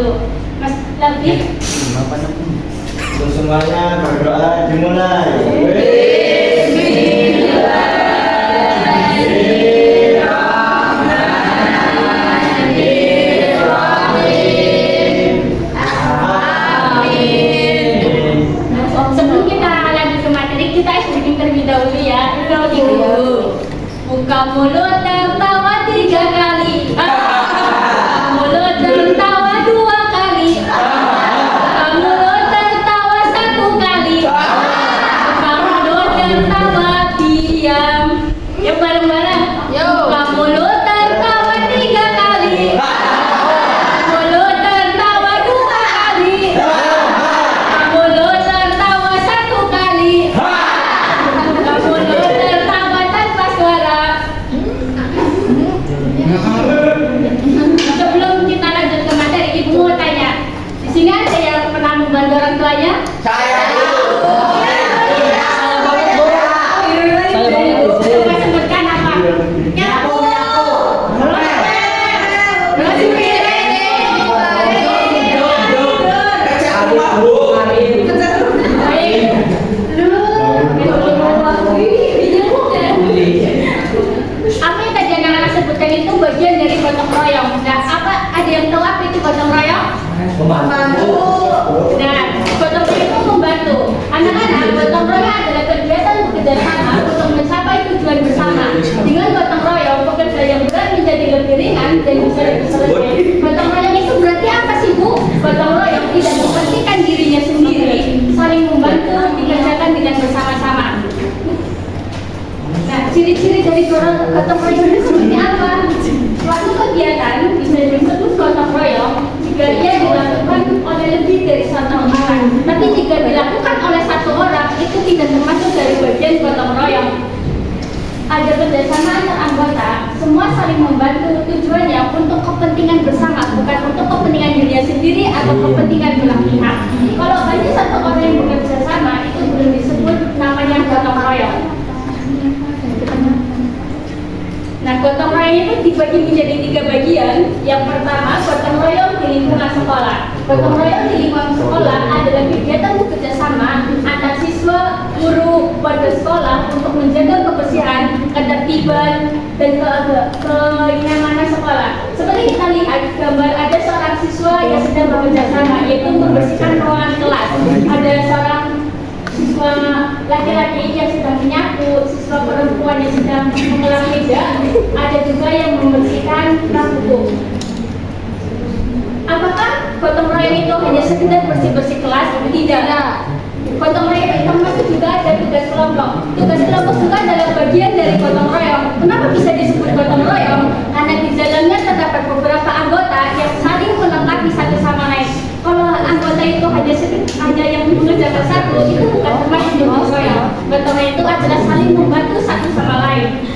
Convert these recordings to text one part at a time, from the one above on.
dulu. Mas lebih Untuk semuanya berdoa dimulai. Sebelum kita lanjut ke materi, kita explain terlebih dahulu ya. Buka mulut tertawa 3 kali. Buka mulut tertawa 2 kali. Buka mulut tertawa 1 kali. Buka mulut tertawa diam. Yuk bareng-bareng. Buka mulut tertawa 3 kali. Mulut tertawa 2 kali. Mulut tertawa 1 kali. Mulut tertawa tanpa suara. Sebelum kita lanjut ke materi, ibu mau tanya. Di sini ada yang pernah membantu orang tuanya? Saya Coba sebutkan apa? Nyapu. Bersih piring. Baik. Apa yang tadi anak-anak sebutkan itu bagian dari gotong royong. Nah, apa ada yang tahu apa itu gotong royong? Nah, gotong royong itu membantu. Anak-anak, gotong royong adalah kegiatan bekerjasama untuk mencapai tujuan bersama. Dengan gotong royong, pekerjaan yang berat menjadi lebih ringan dan bisa lebih selesai. Gotong royong itu berarti apa sih, Bu? Gotong royong tidak mementingkan dirinya sendiri, saling membantu, dikerjakan dengan bersama-sama. Nah, ciri-ciri dari gotong royong itu seperti apa? Suatu kegiatan bisa disebut gotong royong jika ia dilakukan oleh lebih dari 1 orang. Tapi jika dilakukan oleh 1 orang, itu tidak termasuk dari bagian gotong royong. Ada kerjasama antar anggota, semua saling membantu, tujuannya untuk kepentingan bersama, bukan untuk kepentingan dirinya sendiri atau kepentingan belah pihak. Kalau hanya 1 orang yang bekerja sama, itu belum disebut namanya gotong royong. Nah, gotong royong itu dibagi menjadi 3 bagian. Yang pertama, gotong royong di lingkungan sekolah. Gotong royong di lingkungan sekolah adalah kegiatan bekerja sama antar siswa, guru, warga sekolah untuk menjaga kebersihan, ketertiban, dan kenyamanan sekolah. Seperti kita lihat gambar, ada seorang siswa yang sedang bekerja sama, yaitu membersihkan ruangan kelas. Ada seorang siswa laki-laki yang sedang menyapu, siswa perempuan yang sedang mengelap meja, ada juga yang membersihkan rak buku. Apakah gotong royong itu hanya sekedar bersih-bersih kelas? Tidak. Gotong royong itu termasuk juga ada tugas kelompok. Tugas kelompok juga adalah bagian dari gotong royong. Kenapa bisa disebut gotong royong? Karena di dalamnya terdapat beberapa anggota yang saling melengkapi satu sama lain. Kalau anggota itu hanya yang mengerjakan satu, itu bukan termasuk gotong royong. Gotong royong itu adalah saling membantu satu sama lain.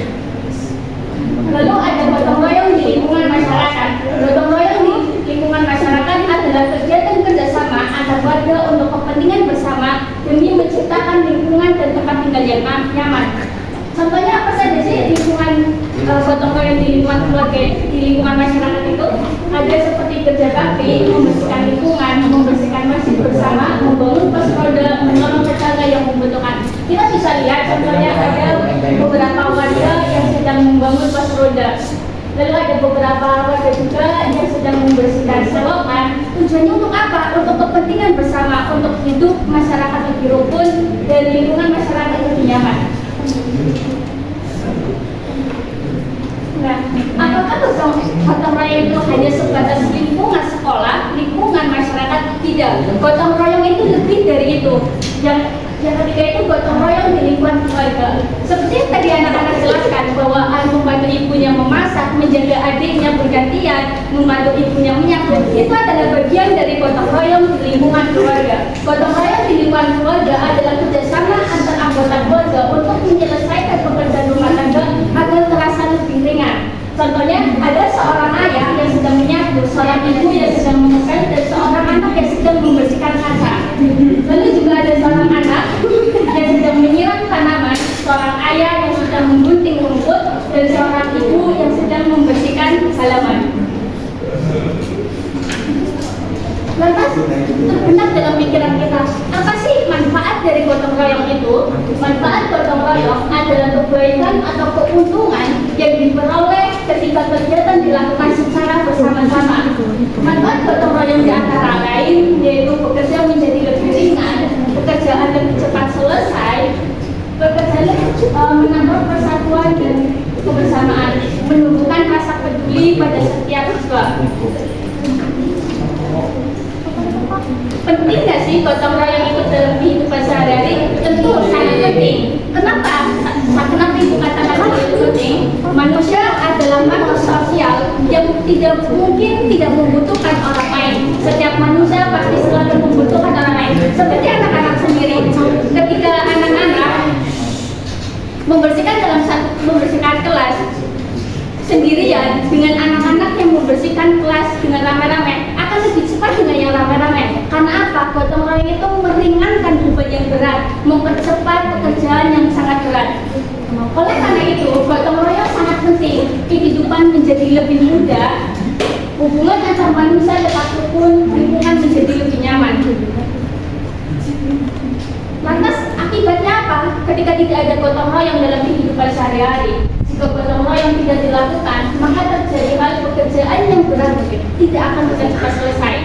Lalu ada gotong royong di lingkungan masyarakat. Gotong royong di lingkungan masyarakat adalah kegiatan kerjasama antar warga untuk kepentingan bersama demi menciptakan lingkungan dan tempat tinggal yang nyaman. Contohnya apa saja sih lingkungan gotong royong di lingkungan keluarga, di lingkungan masyarakat itu? Ada seperti kerja bakti, membersihkan lingkungan, membersihkan masjid bersama, membangun pos roda, menolong tetangga yang membutuhkan. Kita bisa lihat contohnya ada beberapa warga yang sedang membangun pos roda. Lalu ada beberapa warga juga yang sedang membersihkan selokan. Tujuannya untuk apa? Untuk kepentingan bersama, untuk hidup masyarakat lebih rukun dan lingkungan masyarakat lebih nyaman. Nah, apakah gotong royong itu hanya sebatas lingkungan sekolah, lingkungan masyarakat? Tidak. Gotong royong itu lebih dari itu. Yang ketiga itu gotong royong di lingkungan keluarga. Seperti yang tadi anak-anak jelaskan bahwa membantu ibunya memasak, menjaga adiknya bergantian, membantu ibunya menyapu, itu adalah bagian dari gotong royong di lingkungan keluarga. Gotong royong di lingkungan keluarga adalah kerjasama antar anggota keluarga untuk menyelesaikan pekerjaan rumah tangga agar terasa lebih ringan. Contohnya ada seorang ayah yang sedang menyapu, seorang ibu yang sedang mengepel, dan seorang anak yang sedang membersihkan kaca. Lalu juga ada seorang anak yang sedang menyiram tanaman, seorang ayah yang sedang menggunting rumput, dan seorang ibu yang sedang membersihkan halaman. Lantas terbenak dalam pikiran kita, apa sih manfaat dari gotong royong itu? Manfaat gotong royong adalah kebaikan atau keuntungan yang diperoleh ketika kegiatan dilakukan secara bersama-sama. Manfaat gotong royong di antara lain yaitu bekerja menjadi lebih ringan, pekerjaan lebih cepat selesai, menambah persatuan dan kebersamaan, menumbuhkan rasa peduli pada setiap siswa. Penting nggak sih gotong royong itu dalam kehidupan sehari-hari? Tentu sangat penting. Kenapa? Kenapa ibu katakan hal itu penting? Manusia adalah makhluk sosial yang tidak mungkin tidak membutuhkan orang lain. Setiap manusia pasti selalu membutuhkan orang lain. Seperti anak-anak sendiri. Ketika anak-anak membersihkan kelas sendirian dengan anak-anak yang membersihkan kelas dengan rame-rame akan lebih cepat dengan yang rame-rame. Karena apa? Gotong royong itu meringankan beban yang berat, mempercepat pekerjaan yang sangat berat. Oleh karena itu, gotong royong sangat penting. Kehidupan menjadi lebih mudah, hubungan antar manusia tetap rukun, lingkungan menjadi lebih nyaman. Lantas akibatnya apa? Ketika tidak ada gotong royong dalam kehidupan sehari-hari, jika gotong royong tidak dilakukan, maka terjadi hal pekerjaan yang berat tidak akan bisa cepat selesai.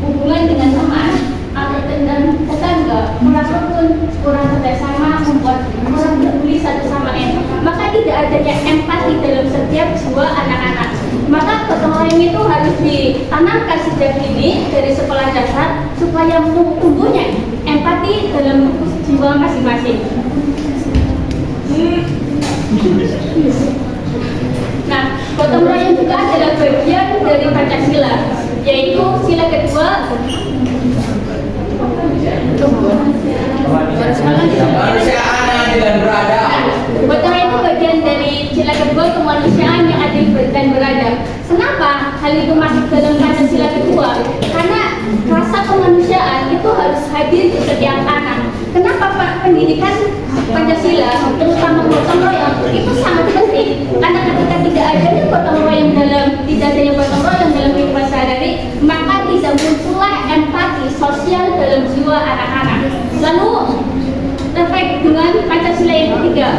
Hubungan dengan teman atau dengan tetangga kurang rukun, kurang kerjasama, membuat kurang peduli satu sama lain. Maka tidak adanya empati dalam setiap jiwa anak-anak. Maka gotong royong itu harus ditanamkan sejak dini dari sekolah dasar supaya tumbuhnya empati dalam jiwa masing-masing. Nah, gotong royong juga adalah bagian dari Pancasila, yaitu sila kedua kemanusiaan yang adil dan beradab. gotong royong itu bagian dari sila kedua kemanusiaan yang adil dan beradab. Kenapa hal itu masuk dalam Pancasila kedua? Karena rasa kemanusiaan itu harus hadir di setiap anak. Kenapa Pak pendidikan Pancasila, terutama gotong royong itu sangat penting? Karena ketika tidak adanya gotong royong dalam kehidupan sehari-hari, maka tidak muncullah empati sosial dalam jiwa anak-anak. Lalu terkait dengan Pancasila yang ketiga,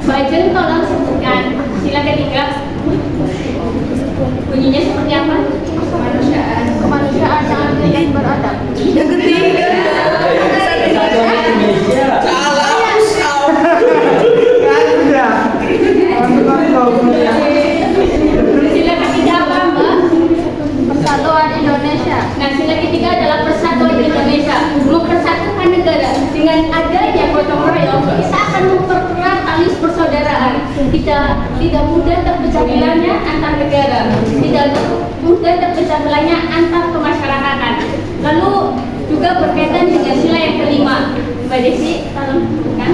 Mbak Jen tolong sebutkan sila ketiga. Bunyinya seperti apa? Kemanusiaan yang adil dan beradab. Yang ketiga. Sila ketiga apa, Mbak? Persatuan Indonesia. Nah, sila ketiga adalah persatuan Indonesia. Mempersatukan negara. Dengan adanya gotong royong, kita akan mempererat tali persaudaraan. Tidak mudah terpecah belahnya antar negara. Tidak mudah terpecah belahnya antar kemasyarakatan. Lalu juga berkaitan dengan sila yang kelima. Mbak Desi, tolong bukan?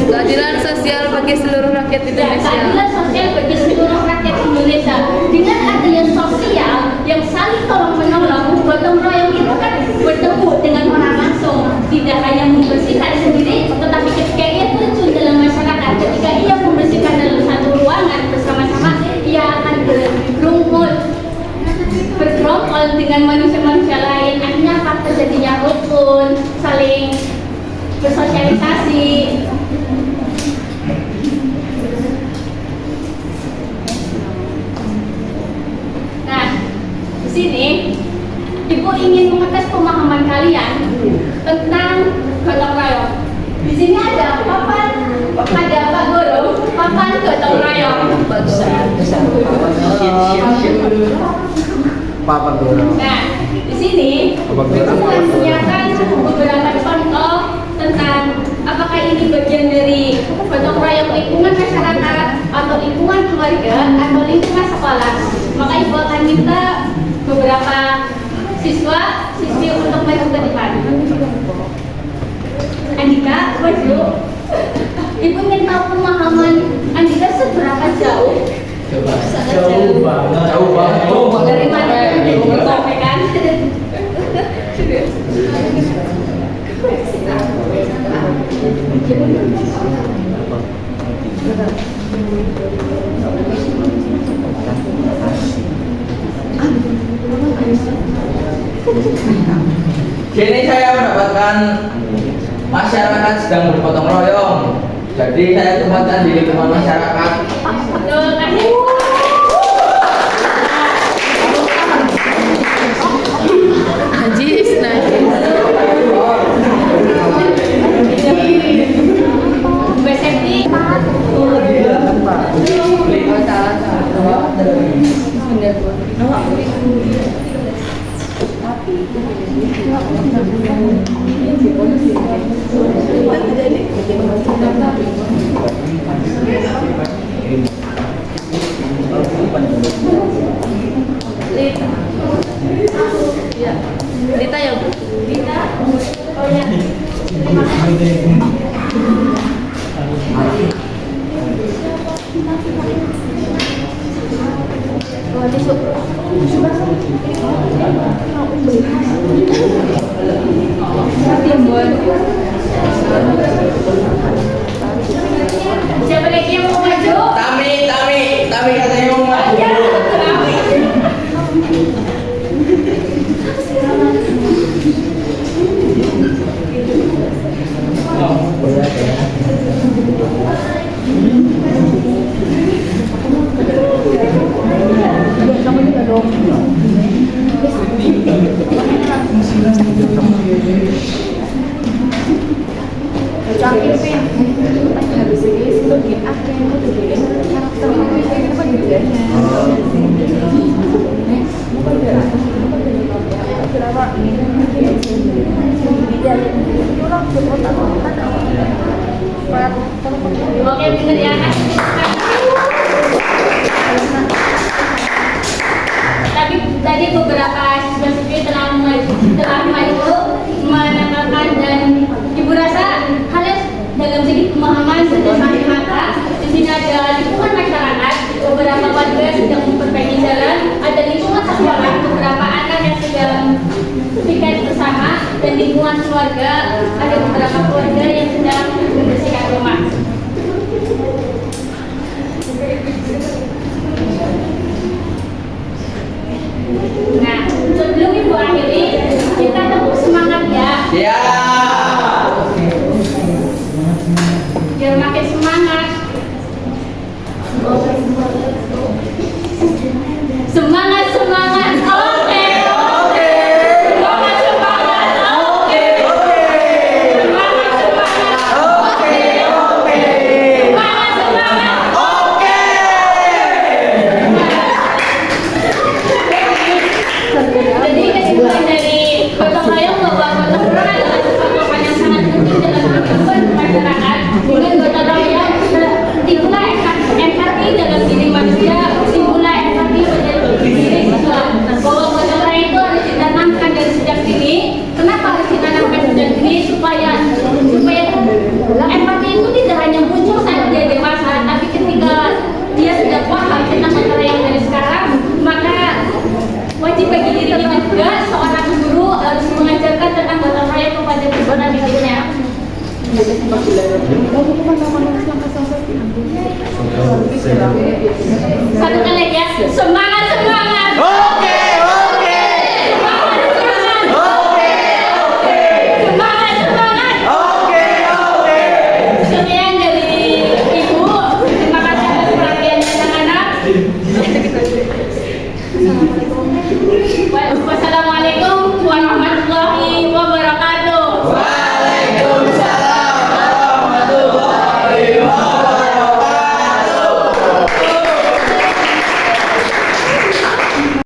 Keadilan sosial bagi seluruh rakyat Indonesia. Keadilan sosial bagi seluruh rakyat Indonesia. Dengan adanya sosial yang saling tolong menolong, gotong royong itu kan bertemu dengan orang langsung. Tidak hanya membersihkan sendiri, tetapi ketika ia terjun dalam masyarakat, ketika ia membersihkan dalam satu ruangan bersama-sama, ia akan bergerombol dengan manusia-manusia lain. Akhirnya apa? Terjadinya rukun, saling bersosialisasi. Nah, di sini Ibu ingin mengetes pemahaman kalian tentang gotong royong. Di sini ada papan, ada Pak Guru, papan gotong royong. Papa Guru. Nah, di sini Ibu menyiapkan beberapa contoh tentang apakah ini bagian dari gotong royong lingkungan masyarakat atau lingkungan keluarga atau lingkungan sekolah. Maka Ibu akan minta beberapa siswi untuk maju ke depan. Andika, maju. Ibu ingin tahu pemahaman Andika seberapa jauh? Jauh banget. Dari mana Ibu sampaikan? Kini saya mendapatkan masyarakat sedang bergotong royong. Jadi saya tempatkan di lingkungan masyarakat. Tuh, kasih. Najis, najis. Mbak Septi. Rita ya, Bu? Rita. Oh ya. Terima kasih. Oh, besok. Siapa lagi yang mau maju? Tami katanya mau maju. Aja, Tami. Oke, bener ya. Tapi tadi beberapa siswa-siswi telah menambahkan dan ibu rasa kalian dalam segi pemahaman sudah semakin matang. Di sini ada lingkungan masyarakat, beberapa warga sedang memperbaiki jalan, ada lingkungan sekolah, beberapa anak yang sedang pikir bersama, dan lingkungan keluarga, ada beberapa keluarga yang sedang membersihkan rumah. Nah, sebelum ibu akhiri, kita tepuk semangat ya. Ya. Biar makin semangat. Semangat, semangat. Oke, oke. Semangat, semangat. Oke, oke. Semangat, semangat. Oke. Semangat, semangat. Oke. Jadi kesimpulan dari gotong royong bahwa gotong royong adalah kelompok yang sangat penting dalam kehidupan masyarakat. Dengan gotong royong timbullah empati dalam diri manusia, timbullah empati pada diri siswa. Bahwa gotong royong itu harus ditanamkan dari sejak dini. Kenapa harus ditanamkan sejak dini? Supaya empati itu tidak hanya muncul saat dia dewasa, tapi ketika dia sudah paham tentang gotong royong dari sekarang, maka wajib bagi diri kita juga seorang guru harus mengajarkan tentang gotong royong kepada siswa didiknya.